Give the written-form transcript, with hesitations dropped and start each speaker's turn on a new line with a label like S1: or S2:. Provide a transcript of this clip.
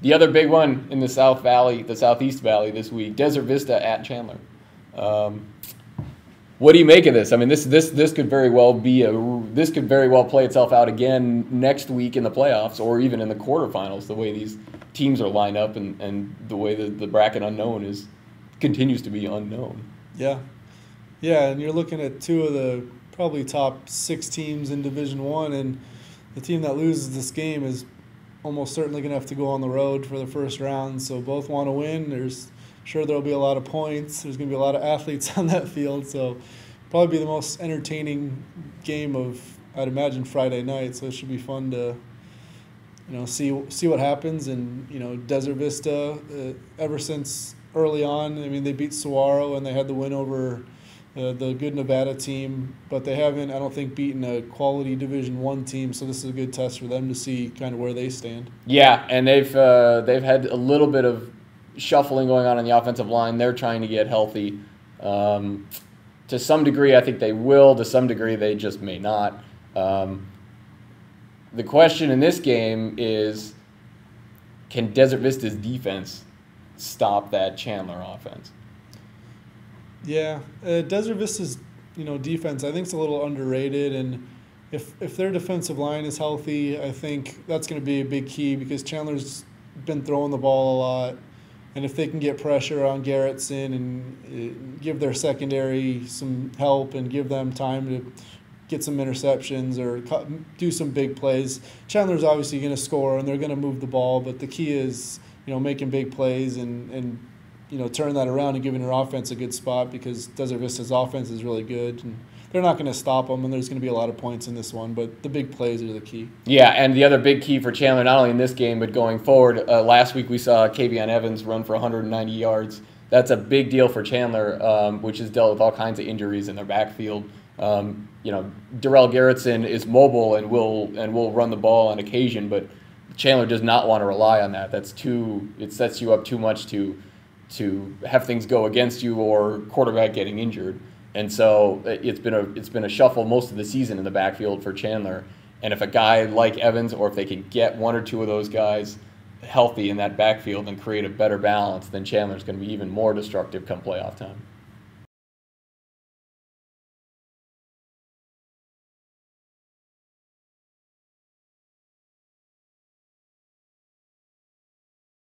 S1: The other big one in the South Valley, the Southeast Valley this week, Desert Vista at Chandler. What do you make of this? I mean, this could very well play itself out again next week in the playoffs or even in the quarterfinals. The way these teams are lined up and the way the bracket unknown continues to be unknown.
S2: Yeah, and you're looking at two of the probably top 6 teams in Division I, and the team that loses this game is almost certainly going to have to go on the road for the first round. So both want to win. Sure, there'll be a lot of points. There's going to be a lot of athletes on that field, so probably be the most entertaining game of, I'd imagine, Friday night. So it should be fun to, see what happens. And Desert Vista, ever since early on, I mean, they beat Saguaro and they had the win over the good Nevada team, but they haven't, I don't think, beaten a quality Division I team. So this is a good test for them to see kind of where they stand.
S1: Yeah, and they've had a little bit of shuffling going on the offensive line. They're trying to get healthy. To some degree, I think they will. To some degree, they just may not. The question in this game is, can Desert Vista's defense stop that Chandler offense?
S2: Yeah, Desert Vista's defense, I think, is a little underrated, and if their defensive line is healthy, I think that's going to be a big key because Chandler's been throwing the ball a lot. And if they can get pressure on Garrettson and give their secondary some help and give them time to get some interceptions or do some big plays, Chandler's obviously going to score and they're going to move the ball. But the key is, making big plays and turn that around and giving their offense a good spot because Desert Vista's offense is really good. And they're not going to stop them, and there's going to be a lot of points in this one, but the big plays are the key.
S1: Yeah, and the other big key for Chandler, not only in this game, but going forward, last week we saw Kavion Evans run for 190 yards. That's a big deal for Chandler, which has dealt with all kinds of injuries in their backfield. Darrell Garrettson is mobile and will run the ball on occasion, but Chandler does not want to rely on that. It sets you up too much to have things go against you or quarterback getting injured. And so it's been a shuffle most of the season in the backfield for Chandler. And if a guy like Evans, or if they can get one or two of those guys healthy in that backfield and create a better balance, then Chandler's going to be even more destructive come playoff time.